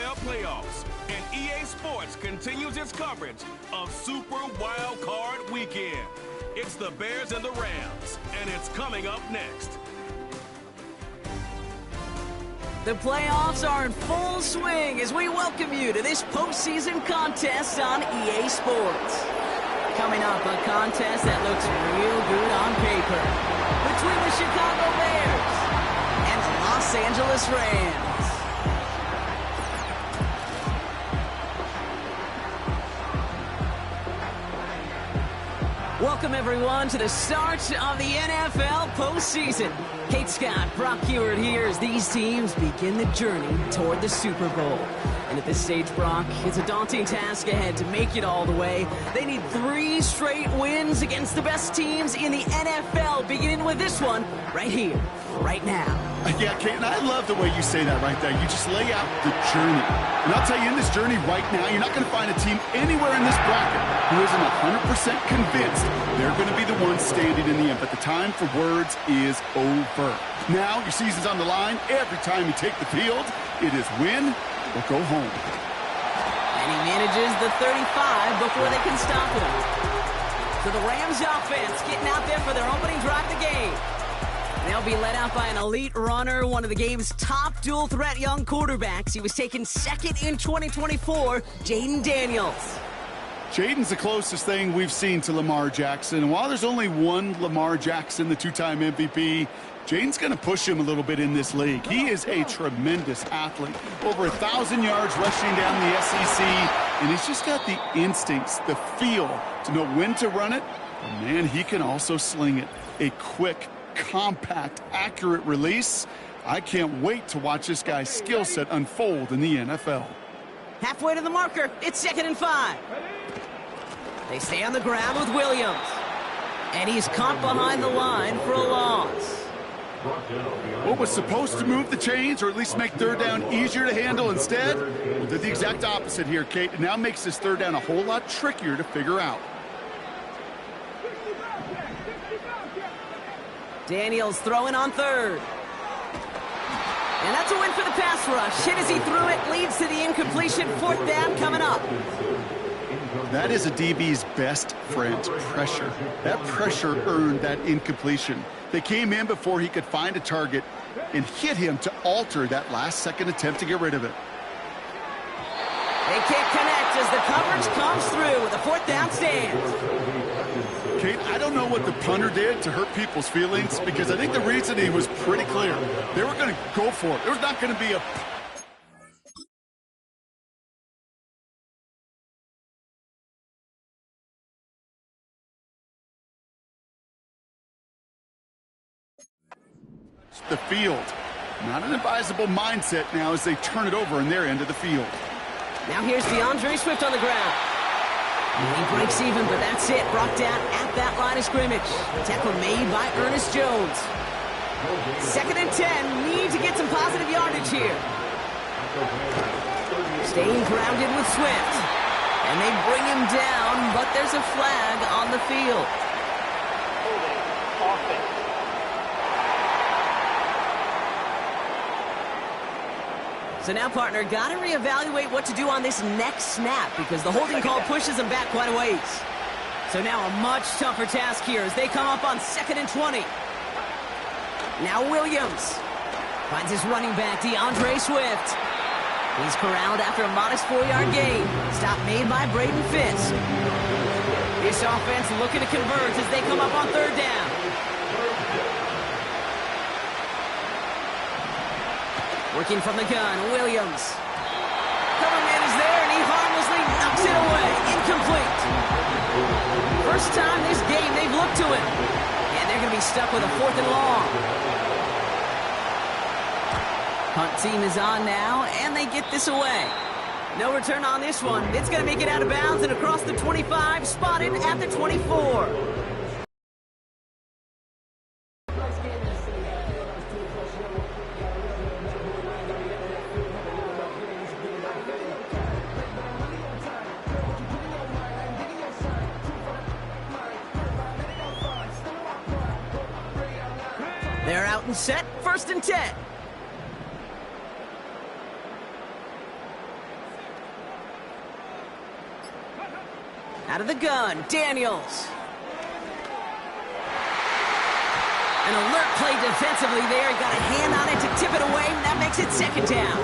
NFL playoffs, and EA Sports continues its coverage of Super Wild Card Weekend. It's the Bears and the Rams, and it's coming up next. The playoffs are in full swing as we welcome you to this postseason contest on EA Sports. Coming up, a contest that looks real good on paper between the Chicago Bears and the Los Angeles Rams. Welcome, everyone, to the start of the NFL postseason. Kate Scott, Brock Huard here as these teams begin the journey toward the Super Bowl. And at this stage, Brock, it's a daunting task ahead to make it all the way. They need 3 straight wins against the best teams in the NFL, beginning with this one right here, right now. Yeah, Kate, and I love the way you say that right there. You just lay out the journey. And I'll tell you, in this journey right now, you're not going to find a team anywhere in this bracket who isn't 100% convinced they're going to be the ones standing in the end. But the time for words is over. Now, your season's on the line. Every time you take the field, it is win or go home. And he manages the 35 before they can stop him. So the Rams offense getting out there for their opening drive of the game. They'll be led out by an elite runner, one of the game's top dual-threat young quarterbacks. He was taken second in 2024, Jayden Daniels. Jayden's the closest thing we've seen to Lamar Jackson. And while there's only one Lamar Jackson, the 2-time MVP, Jayden's going to push him a little bit in this league. He is a tremendous athlete. Over 1,000 yards rushing down the SEC. And he's just got the instincts, the feel to know when to run it. And man, he can also sling it. A quick, compact, accurate release. I can't wait to watch this guy's skill set unfold in the NFL. Halfway to the marker, it's 2nd and 5. They stay on the ground with Williams. And he's caught behind the line for a loss. What was supposed to move the chains, or at least make 3rd down easier to handle instead, well, did the exact opposite here, Kate. It now makes this 3rd down a whole lot trickier to figure out. Daniels throwing on 3rd. And that's a win for the pass rush. Hit as he threw it, leads to the incompletion. 4th down coming up. That is a DB's best friend, pressure. That pressure earned that incompletion. They came in before he could find a target and hit him to alter that last-second attempt to get rid of it. They can't connect as the coverage comes through with a 4th down stand. Kate, I don't know what the punter did to hurt people's feelings, because I think the reasoning was pretty clear. They were going to go for it. There was not going to be a... the field. Not an advisable mindset now as they turn it over in their end of the field. Now here's DeAndre Swift on the ground. He breaks even, but that's it. Brought down at that line of scrimmage. Tackle made by Ernest Jones. 2nd and 10. Need to get some positive yardage here. Staying grounded with Swift. And they bring him down, but there's a flag on the field. So now, partner, got to reevaluate what to do on this next snap because the holding call pushes them back quite a ways. So now a much tougher task here as they come up on 2nd and 20. Now Williams finds his running back, DeAndre Swift. He's corralled after a modest 4-yard gain. Stop made by Braden Fisk. This offense looking to convert as they come up on 3rd down. Working from the gun, Williams. Cover man is there, and he harmlessly knocks it away. Incomplete. First time this game they've looked to it. And they're going to be stuck with a 4th and long. Punt team is on now, and they get this away. No return on this one. It's going to make it out of bounds and across the 25, spotted at the 24. They're out and set, 1st and 10. Out of the gun, Daniels. An alert play defensively there. He got a hand on it to tip it away, and that makes it second down.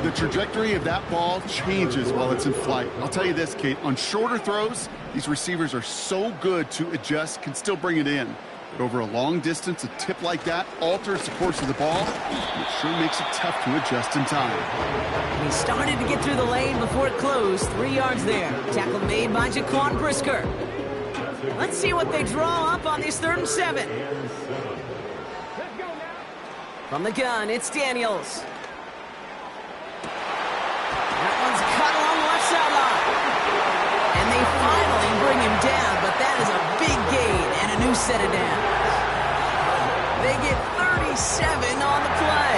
The trajectory of that ball changes while it's in flight. I'll tell you this, Kate, on shorter throws, these receivers are so good to adjust, can still bring it in. But over a long distance, a tip like that alters the course of the ball. It sure makes it tough to adjust in time. He started to get through the lane before it closed. 3 yards there. Tackle made by Jaquan Brisker. Let's see what they draw up on this 3rd and 7. From the gun, it's Daniels. That one's cut along the left sideline. And they finally bring him down, but that is a big gain and a new set of downs. They get 37 on the play.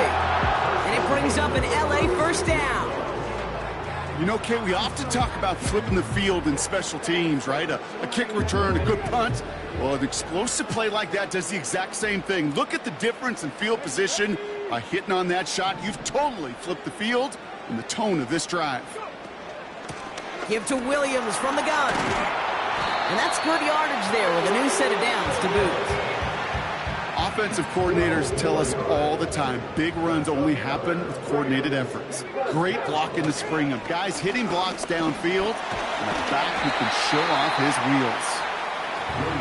And it brings up an LA first down. You know, Kate, we often talk about flipping the field in special teams, right? A kick return, a good punt. Well, an explosive play like that does the exact same thing. Look at the difference in field position. By hitting on that shot, you've totally flipped the field and the tone of this drive. Give to Williams from the gun. And that's good yardage there with a new set of downs to boot. Offensive coordinators tell us all the time, big runs only happen with coordinated efforts. Great block in the spring of guys hitting blocks downfield, and a back who can show off his wheels.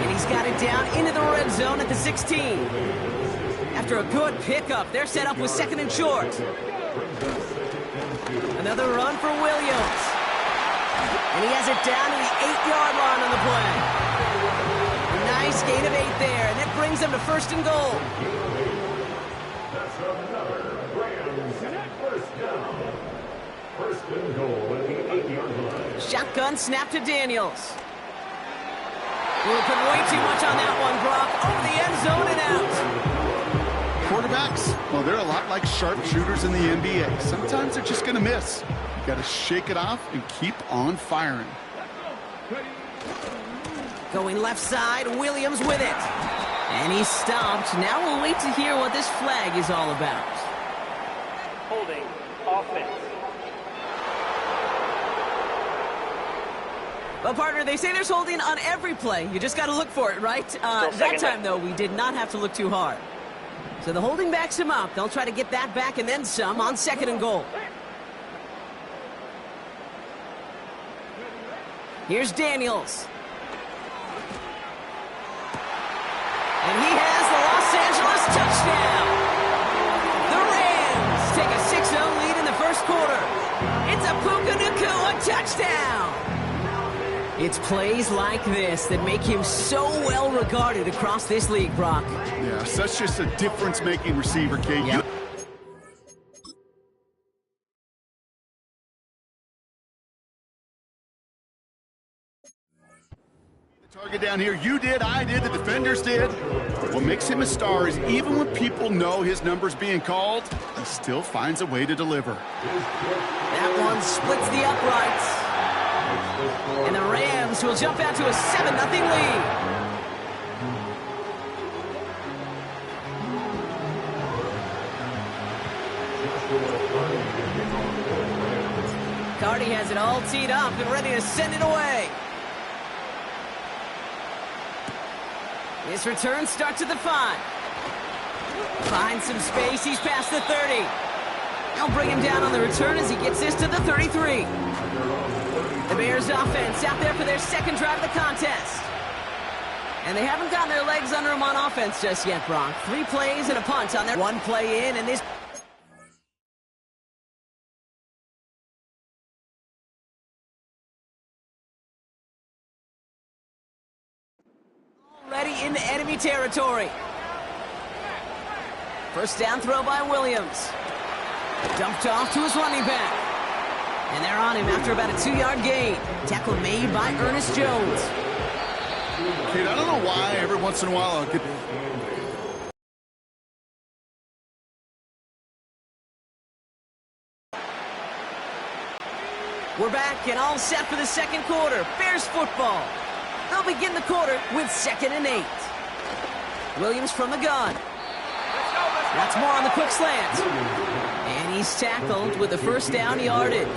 And he's got it down into the red zone at the 16. After a good pickup, they're set up with 2nd and short. Another run for Williams. And he has it down to the 8-yard line on the play. Nice gain of 8 there, and that brings them to 1st and goal. Shotgun snap to Daniels. We'll put way too much on that one, Brock. Over the end zone and out. Quarterbacks, well, they're a lot like sharpshooters in the NBA. Sometimes they're just going to miss. You got to shake it off and keep on firing. Going left side, Williams with it. And he's stopped. Now we'll wait to hear what this flag is all about. Holding offense. Well, partner, they say there's holding on every play. You just got to look for it, right? That time, though, we did not have to look too hard. So the holding backs him up. They'll try to get that back and then some on 2nd and goal. Here's Daniels. And he has the Los Angeles touchdown. The Rams take a 6-0 lead in the 1st quarter. It's a Puka Nacua touchdown. It's plays like this that make him so well regarded across this league, Brock. Yeah, such just a difference-making receiver, Kate. Yep. Target down here. You did, I did, the defenders did. What makes him a star is even when people know his number's being called, he still finds a way to deliver. That one splits the uprights. And the Rams will jump out to a 7-0 lead. Cardi has it all teed up and ready to send it away. This return starts at the 5. Finds some space. He's past the 30. They'll bring him down on the return as he gets this to the 33. The Bears offense out there for their 2nd drive of the contest. And they haven't gotten their legs under them on offense just yet, Brock. 3 plays and a punt on their 1 play in, and this already into enemy territory. First down throw by Williams. Dumped off to his running back. And they're on him after about a 2-yard gain. Tackle made by Ernest Jones. Kate, I don't know why every once in a while I'll get... We're back and all set for the 2nd quarter. Bears football. They'll begin the quarter with 2nd and 8. Williams from the gun. That's more on the quick slant. And he's tackled with the 1st down yardage.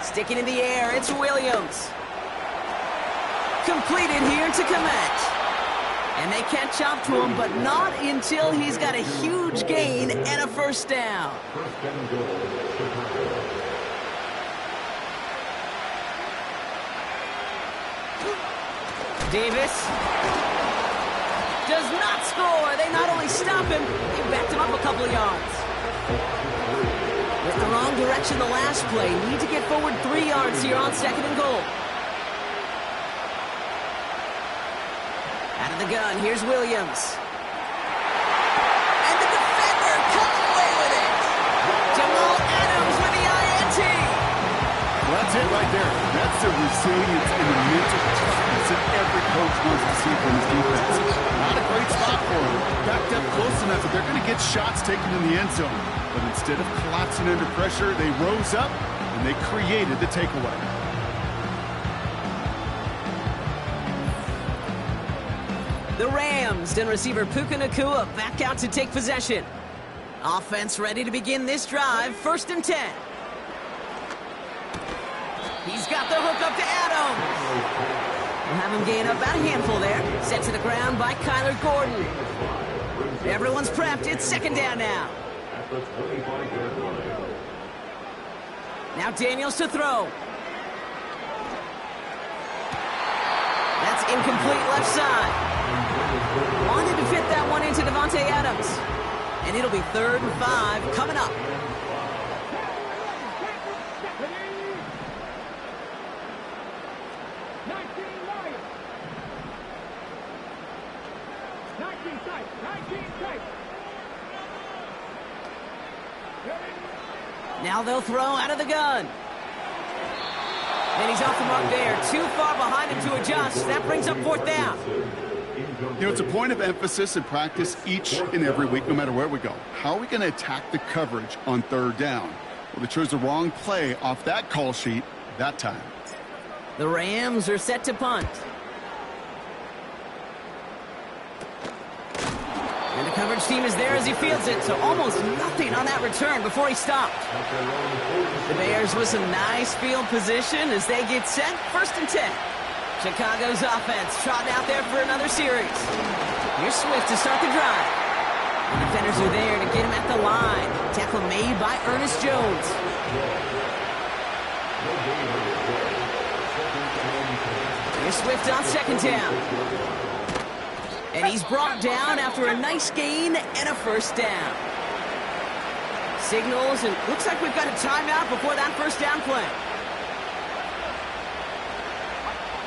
Sticking in the air, it's Williams. Completed here to Kmet. And they catch up to him, but not until he's got a huge gain and a first down. Davis does not score. They not only stop him, they backed him up a couple of yards. With the wrong direction the last play. Need to get forward 3 yards here on 2nd and goal. Out of the gun, here's Williams. And the defender comes away with it. Jamal Adams with the INT. Well, that's it right there. That's the resilience and the mental toughness that every coach wants to see from his defense. Not a great spot for him. Backed up close enough that they're going to get shots taken in the end zone. But instead of collapsing under pressure, they rose up and they created the takeaway. The Rams and receiver Puka Nacua back out to take possession. Offense ready to begin this drive. 1st and 10. He's got the hook up to Adams. We'll have him gain up about a handful there. Set to the ground by Kyler Gordon. Everyone's prepped. It's 2nd down now. Now Daniels to throw. That's incomplete left side. Wanted to fit that one into Devontae Adams. And it'll be 3rd and 5 coming up. Now they'll throw out of the gun. And he's off the mark there. Too far behind him to adjust. That brings up 4th down. You know, it's a point of emphasis in practice each and every week, no matter where we go. How are we going to attack the coverage on 3rd down? Well, they chose the wrong play off that call sheet that time. The Rams are set to punt. And the coverage team is there as he fields it, so almost nothing on that return before he stopped. The Bears with some nice field position as they get set. 1st and 10. Chicago's offense trotting out there for another series. Here's Swift to start the drive. The defenders are there to get him at the line. Tackle made by Ernest Jones. Here's Swift on 2nd down. And he's brought down after a nice gain and a first down. Signals, and looks like we've got a timeout before that first down play.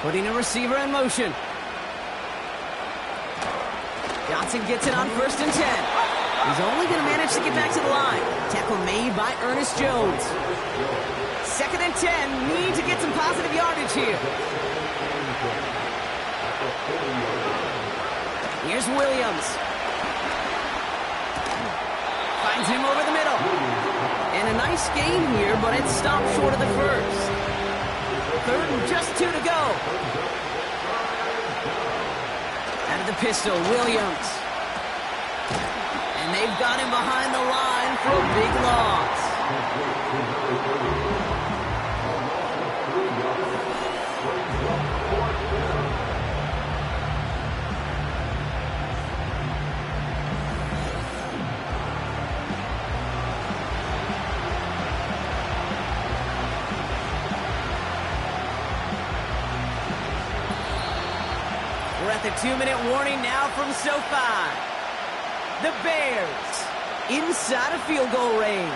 Putting a receiver in motion. Johnson gets it on 1st and 10. He's only going to manage to get back to the line. Tackle made by Ernest Jones. 2nd and 10. Need to get some positive yardage here. Here's Williams. Finds him over the middle. And a nice gain here, but it's stopped short of the first. 3rd and just 2 to go. Out of the pistol, Williams. And they've got him behind the line for a big loss. We're at the 2-minute warning now from SoFi. The Bears inside a field goal range.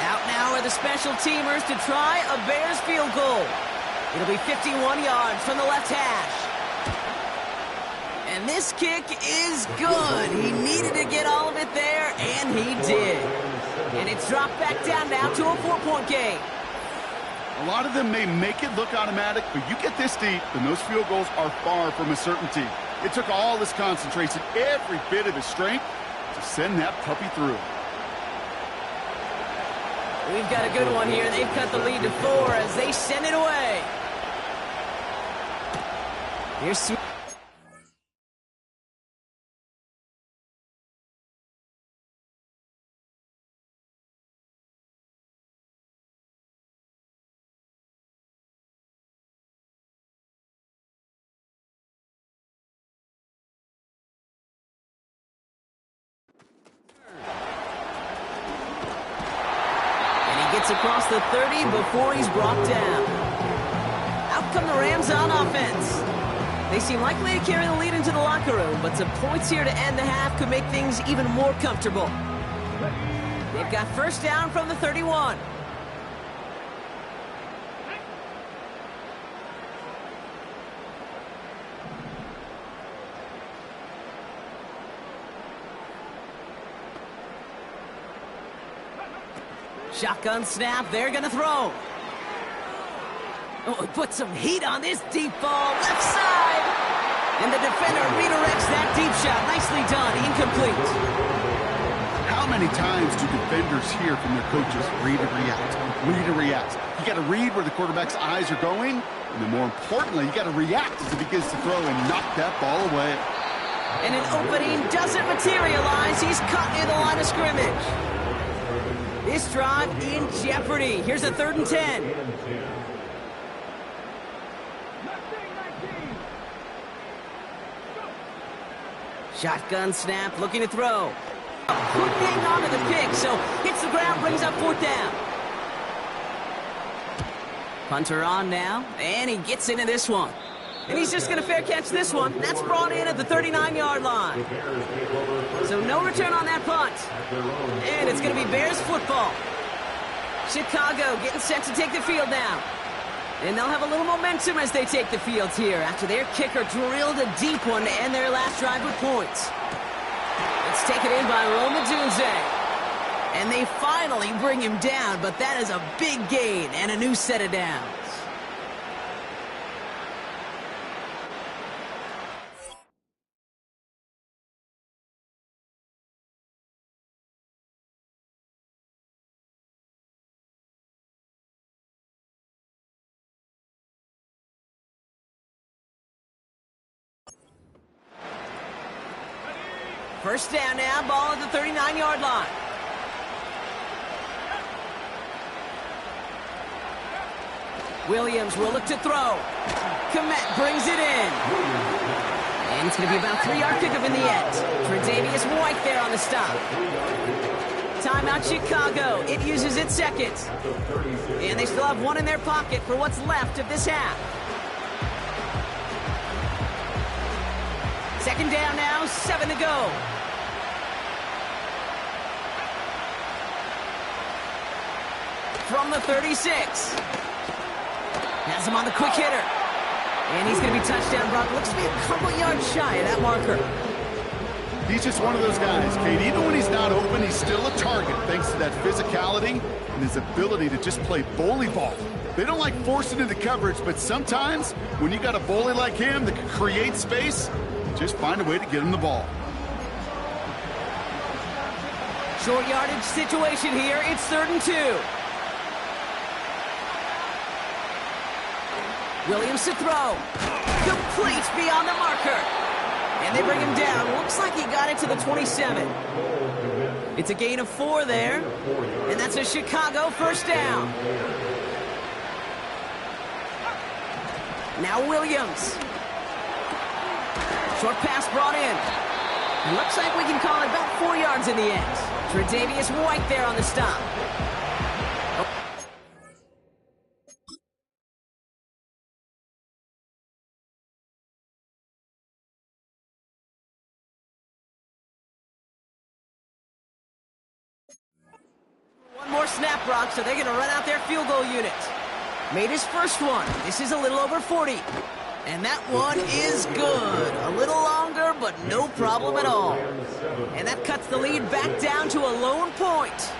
Out now are the special teamers to try a Bears field goal. It'll be 51 yards from the left hash. And this kick is good. He needed to get all of it there, and he did. And it's dropped back down now to a 4-point game. A lot of them may make it look automatic, but you get this deep, and those field goals are far from a certainty. It took all his concentration, every bit of his strength, to send that puppy through. We've got a good one here. They've cut the lead to 4 as they send it away. Here's Gets across the 30 before he's brought down. Out come the Rams on offense. They seem likely to carry the lead into the locker room, but some points here to end the half could make things even more comfortable. They've got first down from the 31. Shotgun snap, they're gonna throw. Oh, put some heat on this deep ball, left side. And the defender redirects that deep shot. Nicely done, incomplete. How many times do defenders hear from their coaches, read and react, read and react? You got to read where the quarterback's eyes are going, and then more importantly, you got to react as he begins to throw and knock that ball away. And an opening doesn't materialize. He's caught near the line of scrimmage. This drive in jeopardy. Here's a 3rd and 10. Shotgun snap, looking to throw. Couldn't hang on to the pick, so hits the ground, brings up 4th down. Punter on now, and he gets into this one. And he's just going to fair catch this one. That's brought in at the 39-yard line. So no return on that punt. And it's going to be Bears football. Chicago getting set to take the field now. And they'll have a little momentum as they take the field here after their kicker drilled a deep one to end their last drive with points. It's taken in by Rome Odunze. And they finally bring him down, but that is a big gain and a new set of downs. First down now, ball at the 39-yard line. Williams will look to throw. Kmet brings it in. And it's going to be about a 3-yard pickup in the end. Tre'Davious White there on the stop. Timeout Chicago. It uses its second. And they still have one in their pocket for what's left of this half. Second down now, 7 to go. From the 36. Has him on the quick hitter. And he's going to be touchdown brought. Looks to be a couple yards shy of that marker. He's just one of those guys, Kate. Even when he's not open, he's still a target thanks to that physicality and his ability to just play bully ball. They don't like forcing into coverage, but sometimes when you got a bully like him that can create space, just find a way to get him the ball. Short yardage situation here. It's 3rd and 2. Williams to throw. Complete beyond the marker. And they bring him down. Looks like he got it to the 27. It's a gain of 4 there. And that's a Chicago first down. Now Williams. Short pass brought in. It looks like we can call it about 4 yards in the end. Tre'Davious White there on the stop. One more snap, Brock, so they're going to run out their field goal unit. Made his first one. This is a little over 40. And that one is good. A little longer, but no problem at all. And that cuts the lead back down to a lone point.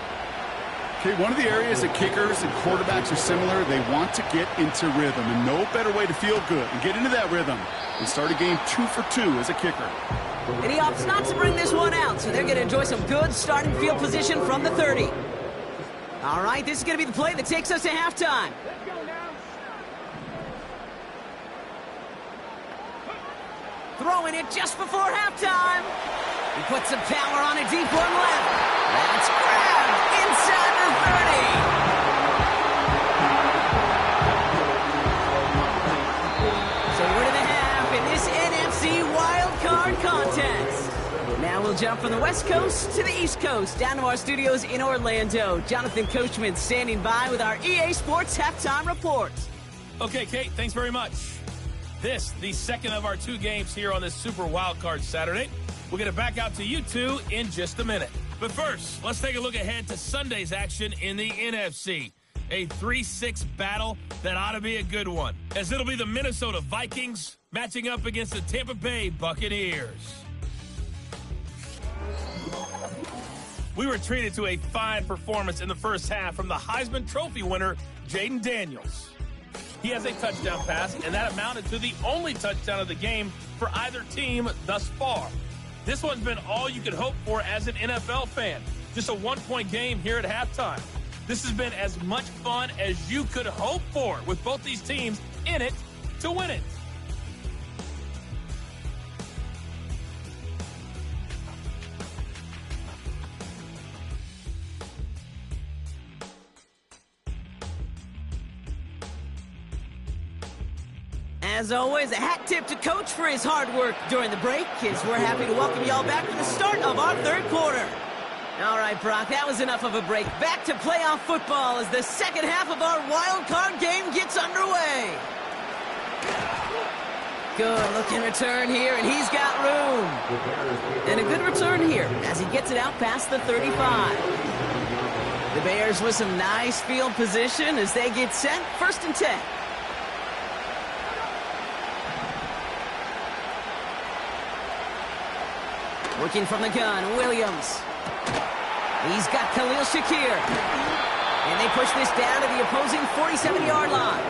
Okay, one of the areas that kickers and quarterbacks are similar, they want to get into rhythm. And no better way to feel good and get into that rhythm than start a game 2 for 2 as a kicker. And he opts not to bring this one out, so they're going to enjoy some good starting field position from the 30. All right, this is going to be the play that takes us to halftime. Throwing it just before halftime. He puts some power on a deep one left. That's grabbed inside the 30. So we're to the half in this NFC wild card contest. Now we'll jump from the West Coast to the East Coast, down to our studios in Orlando. Jonathan Coachman standing by with our EA Sports Halftime Report. Okay, Kate, thanks very much. This, the second of our 2 games here on this Super Wildcard Saturday. We'll get it back out to you two in just a minute. But first, let's take a look ahead to Sunday's action in the NFC. A 3-6 battle that ought to be a good one, as it'll be the Minnesota Vikings matching up against the Tampa Bay Buccaneers. We were treated to a fine performance in the first half from the Heisman Trophy winner, Jayden Daniels. He has a touchdown pass, and that amounted to the only touchdown of the game for either team thus far. This one's been all you could hope for as an NFL fan. Just a 1-point game here at halftime. This has been as much fun as you could hope for, with both these teams in it to win it. As always, a hat tip to Coach for his hard work during the break, as we're happy to welcome you all back for the start of our third quarter. All right, Brock, that was enough of a break. Back to playoff football as the second half of our wild card game gets underway. Good looking return here, and he's got room. And a good return here as he gets it out past the 35. The Bears with some nice field position as they get set, 1st and 10. Working from the gun, Williams. He's got Khalil Shakir. And they push this down to the opposing 47-yard line.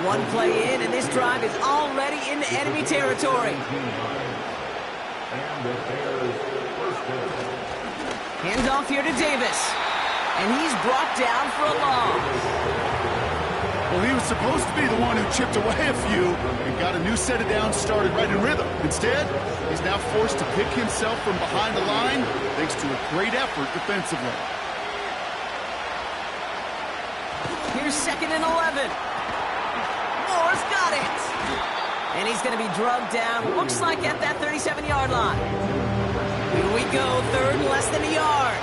1 play in, and this drive is already into enemy territory. Handoff here to Davis. And he's brought down for a loss. Well, he was supposed to be the one who chipped away a few and got a new set of downs started right in rhythm. Instead, he's now forced to pick himself from behind the line thanks to a great effort defensively. Here's 2nd and 11. Moore's got it. And he's going to be drugged down, looks like at that 37-yard line. Here we go, 3rd and less than a yard.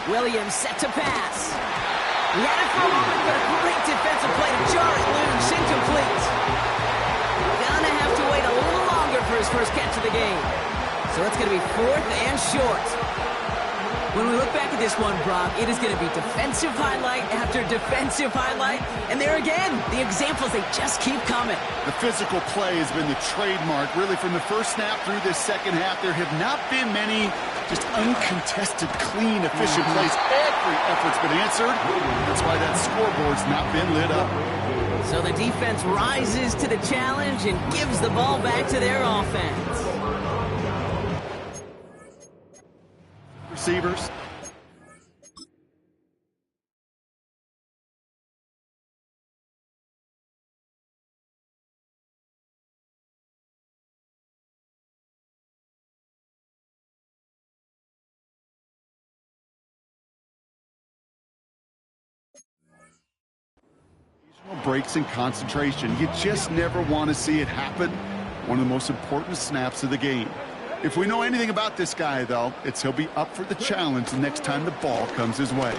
Williams set to pass. He had it for a moment, but a great defensive play to jar it loose, incomplete. Gonna have to wait a little longer for his first catch of the game. So it's going to be 4th and short. When we look back at this one, Brock, it is going to be defensive highlight after defensive highlight. And there again, the examples, they just keep coming. The physical play has been the trademark. Really, from the first snap through this second half, there have not been many just uncontested, clean, efficient plays. Every effort's been answered. That's why that scoreboard's not been lit up. So the defense rises to the challenge and gives the ball back to their offense. Receivers. Breaks in concentration. You just never want to see it happen. One of the most important snaps of the game. If we know anything about this guy, though, it's he'll be up for the challenge the next time the ball comes his way.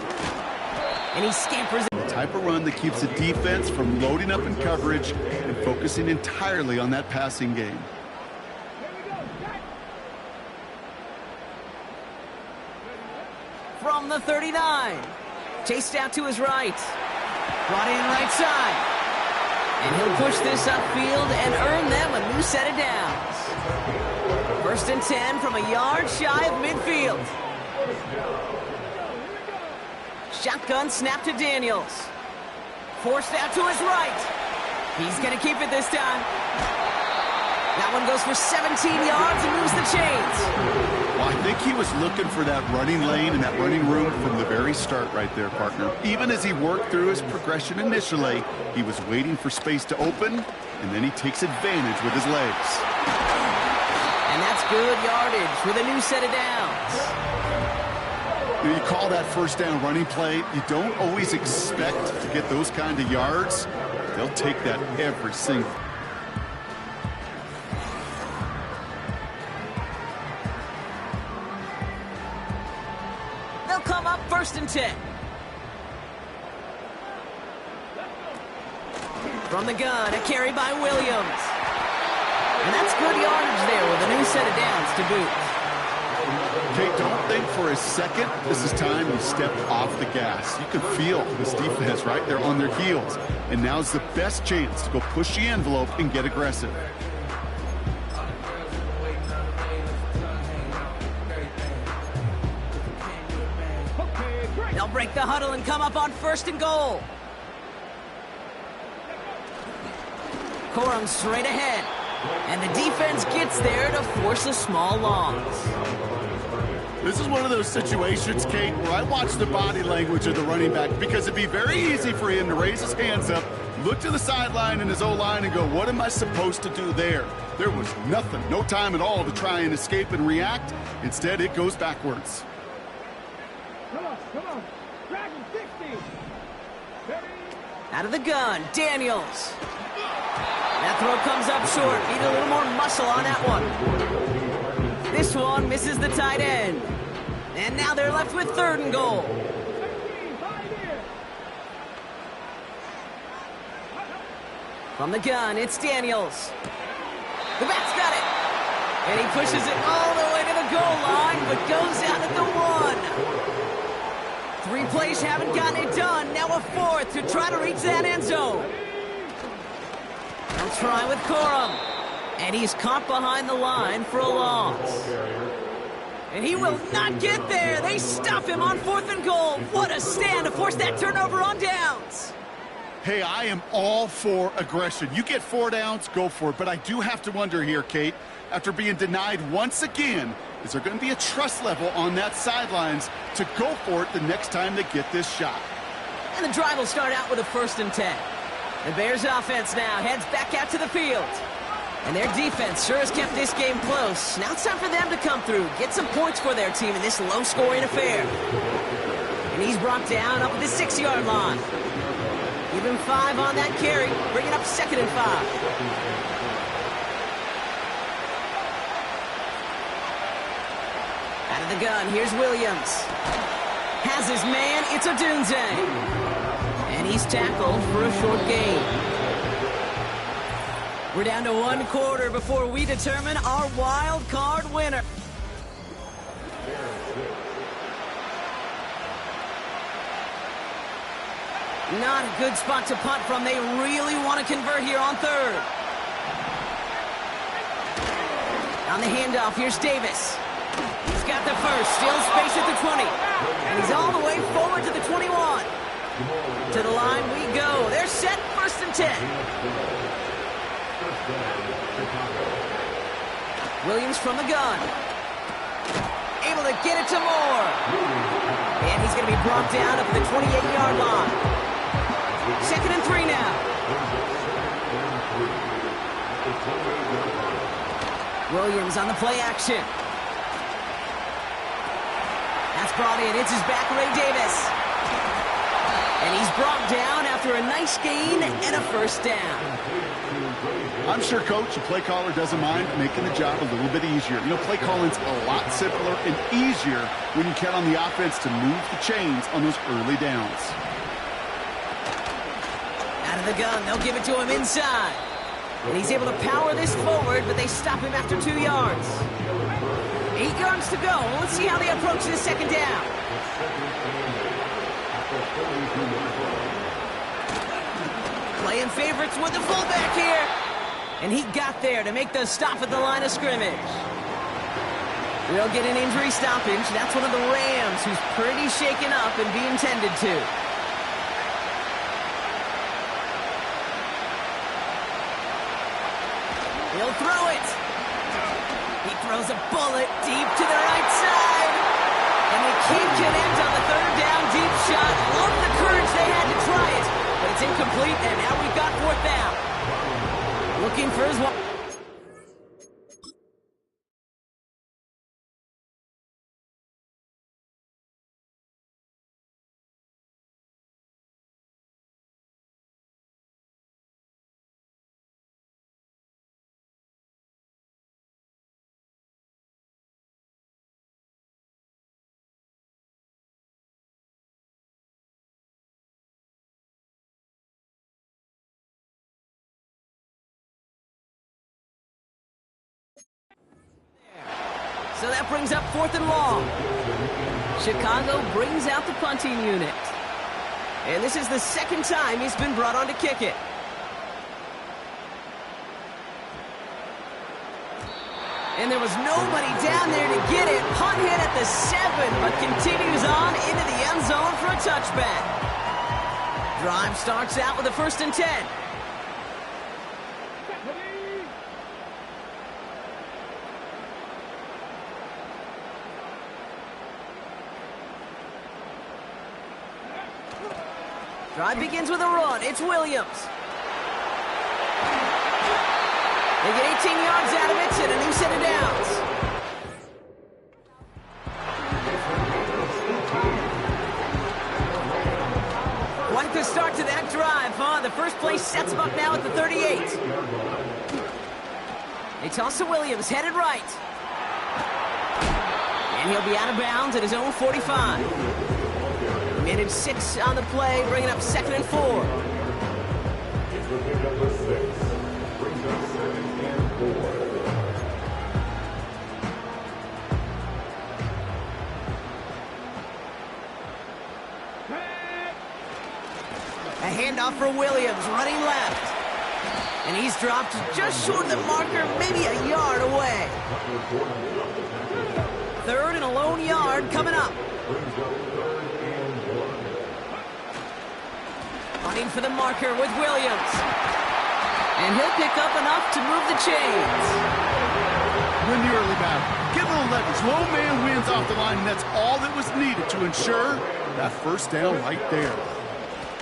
And he scampers. The type of run that keeps the defense from loading up in coverage and focusing entirely on that passing game. From the 39. Chased out to his right. Brought in right side. And he'll push this upfield and earn them a new set of downs. 1st and 10 from a yard shy of midfield. Shotgun snap to Daniels. Forced out to his right. He's going to keep it this time. That one goes for 17 yards and moves the chains. Well, I think he was looking for that running lane and that running room from the very start right there, partner. Even as he worked through his progression initially, he was waiting for space to open, and then he takes advantage with his legs. And that's good yardage with a new set of downs. You call that first down running play. You don't always expect to get those kind of yards. They'll take that every single. They'll come up 1st and 10. From the gun, a carry by Williams. And that's good yardage there with a new set of downs to boot. Okay, don't think for a second this is time you step off the gas. You can feel this defense right there on their heels. And now's the best chance to go push the envelope and get aggressive. They'll break the huddle and come up on 1st and goal. Corum straight ahead. And the defense gets there to force a small loss. This is one of those situations, Kate, where I watch the body language of the running back because it'd be very easy for him to raise his hands up, look to the sideline in his O-line and go, what am I supposed to do there? There was nothing, no time at all to try and escape and react. Instead, it goes backwards. Come on. Dragon 60. Out of the gun, Daniels. That throw comes up short. Need a little more muscle on that one. This one misses the tight end. And now they're left with 3rd and goal. From the gun, it's Daniels. The back's got it. And he pushes it all the way to the goal line, but goes out at the 1. 3 plays haven't gotten it done. Now a 4th to try to reach that end zone. They'll try with Corum. And he's caught behind the line for a loss. And he will not get there. They stop him on 4th and goal. What a stand to force that turnover on downs. Hey, I am all for aggression. You get 4 downs, go for it. But I do have to wonder here, Kate, after being denied once again, is there going to be a trust level on that sidelines to go for it the next time they get this shot? And the drive will start out with a 1st and 10. The Bears offense now heads back out to the field. And their defense sure has kept this game close. Now it's time for them to come through, get some points for their team in this low-scoring affair. And he's brought down up at the 6-yard line. Give him 5 on that carry, bringing up 2nd and 5. Out of the gun, here's Williams. Has his man, it's Odunze. And he's tackled for a short gain. We're down to 1 quarter before we determine our wild card winner. Not a good spot to punt from. They really want to convert here on 3rd. On the handoff, here's Davis. He's got the first, still space at the 20. And he's all the way forward to the 21. To the line we go. They're set, 1st and 10. Williams from the gun. Able to get it to Moore. And he's going to be brought down up at the 28-yard line. 2nd and 3 now. Williams on the play action. That's brought in. It's his back, Ray Davis. And he's brought down after a nice gain and a 1st down. I'm sure, Coach, the play caller doesn't mind making the job a little bit easier. You know, play calling's a lot simpler and easier when you count on the offense to move the chains on those early downs. Out of the gun, they'll give it to him inside. And he's able to power this forward, but they stop him after 2 yards. 8 yards to go. Let's see how they approach this 2nd down. Playing favorites with the fullback here. And he got there to make the stop at the line of scrimmage. We'll get an injury stoppage. That's one of the Rams who's pretty shaken up and being tended to. He'll throw it. He throws a bullet deep to the right side. And they can't connect on the 3rd down deep shot. Love the courage they had to try it. But it's incomplete, and now we've got 4th down. Looking for his... So that brings up 4th and long. Chicago brings out the punting unit. And this is the second time he's been brought on to kick it. And there was nobody down there to get it. Punt hit at the 7, but continues on into the end zone for a touchback. Drive starts out with a 1st and 10. Drive begins with a run. It's Williams. They get 18 yards out of it and a new set of downs. Quite the start to that drive, huh? The first play sets him up now at the 38. They toss to Williams, headed right. And he'll be out of bounds at his own 45. Minute 6 on the play, bringing up 2nd and 4. A handoff for Williams, running left. And he's dropped just short of the marker, maybe a yard away. 3rd and a lone yard coming up. Running for the marker with Williams. And he'll pick up enough to move the chains. Win the early battle. Get a little leverage. Low man wins off the line, and that's all that was needed to ensure that 1st down right there.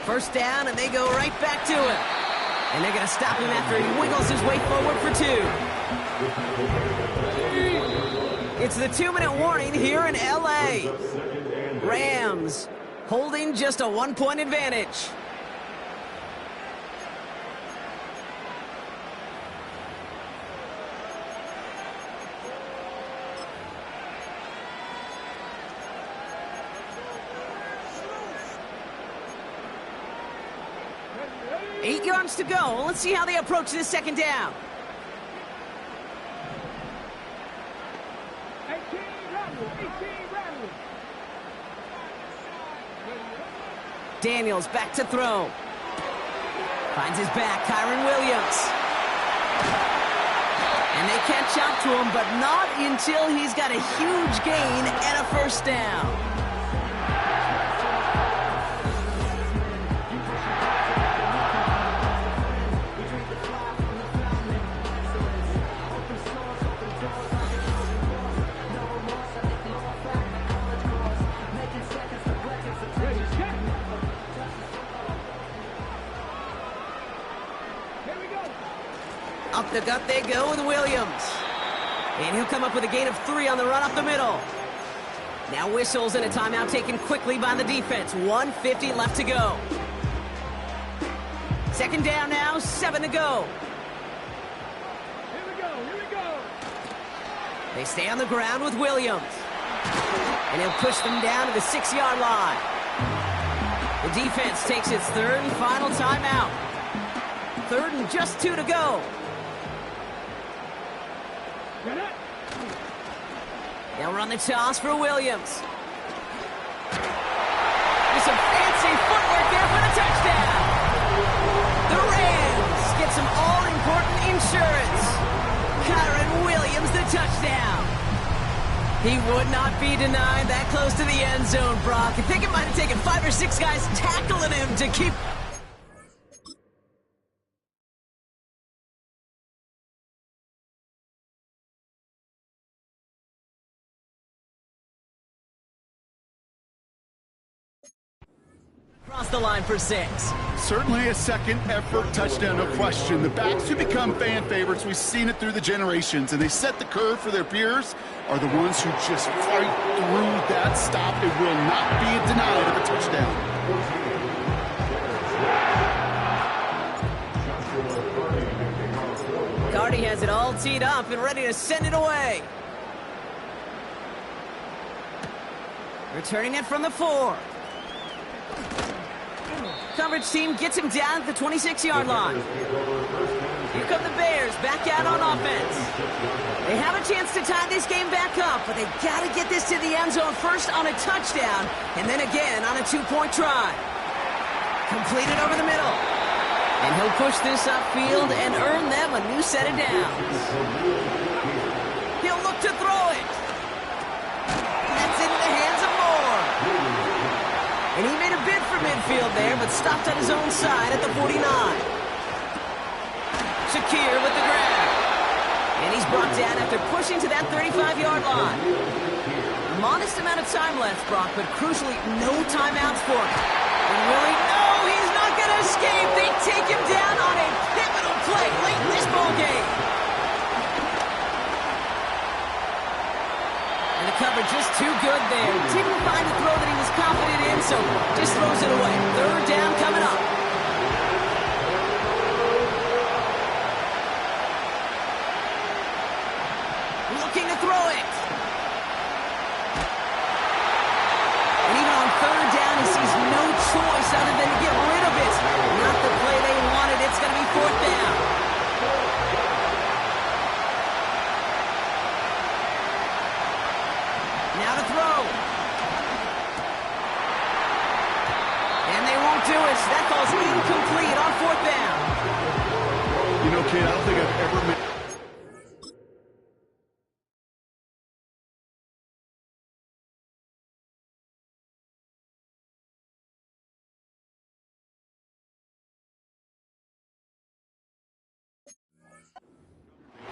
1st down, and they go right back to him. And they're going to stop him after he wiggles his way forward for 2. It's the 2-minute warning here in L.A. Rams holding just a 1-point advantage. Eight yards to go. Let's see how they approach this 2nd down. 18 Radley. Daniels back to throw. Finds his back, Kyren Williams. And they catch up to him, but not until he's got a huge gain and a 1st down. Up the gut they go with Williams. And he'll come up with a gain of 3 on the run up the middle. Now whistles and a timeout taken quickly by the defense. 1:50 left to go. 2nd down now, 7 to go. Here we go. They stay on the ground with Williams. And he'll push them down to the 6-yard line. The defense takes its 3rd and final timeout. 3rd and just 2 to go. They'll run the toss for Williams. There's some fancy footwork there for the touchdown. The Rams get some all-important insurance. Kyren Williams, the touchdown. He would not be denied that close to the end zone, Brock. I think it might have taken 5 or 6 guys tackling him to keep... Across the line for 6. Certainly a second effort touchdown, no question. The backs who become fan favorites, we've seen it through the generations, and they set the curve for their peers, are the ones who just fight through that stop. It will not be denied of a touchdown. Cardi has it all teed up and ready to send it away. Returning it from the 4. Coverage team gets him down at the 26-yard line. Here come the Bears back out on offense. They have a chance to tie this game back up, but they got to get this to the end zone first on a touchdown, and then again on a two-point try. Completed over the middle. And he'll push this upfield and earn them a new set of downs. He'll look to throw it. That's into the hands of Moore. And he made a bid for midfield there, but stopped on his own side at the 49. Shakir with the grab. And he's brought down after pushing to that 35-yard line. A modest amount of time left, Brock, but crucially, no timeouts for him. And really, no, he's not going to escape. They take him down on a pivotal play late in this ball game. And the coverage just too good there. Didn't find a throw that he was confident in, so just throws it away. Third down coming up. Looking to throw it. And even on third down, he sees no choice other than to get rid of it. Not the play they wanted. It's going to be fourth down. Now to throw. And they won't do it. That call's incomplete on fourth down. You know, Kate, I don't think I've ever made...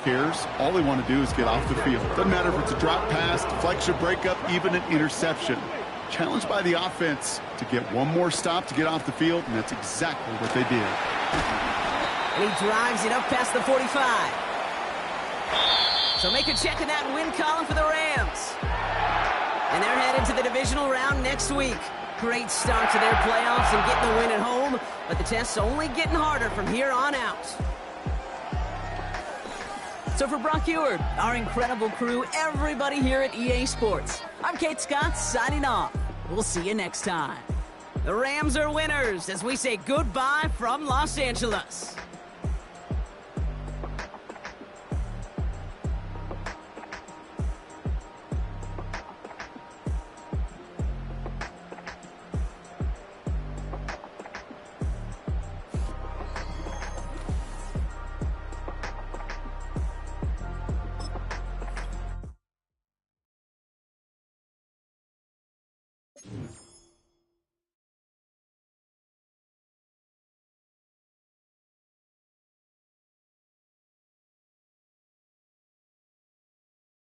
cares. All they want to do is get off the field. Doesn't matter if it's a drop pass, deflection, breakup, even an interception. Challenged by the offense to get one more stop to get off the field, and that's exactly what they did. And he drives it up past the 45. So make a check in that win column for the Rams. And they're headed to the divisional round next week. Great start to their playoffs and getting the win at home, but the test's only getting harder from here on out. So for Brock Huard, our incredible crew, everybody here at EA Sports, I'm Kate Scott signing off. We'll see you next time. The Rams are winners as we say goodbye from Los Angeles.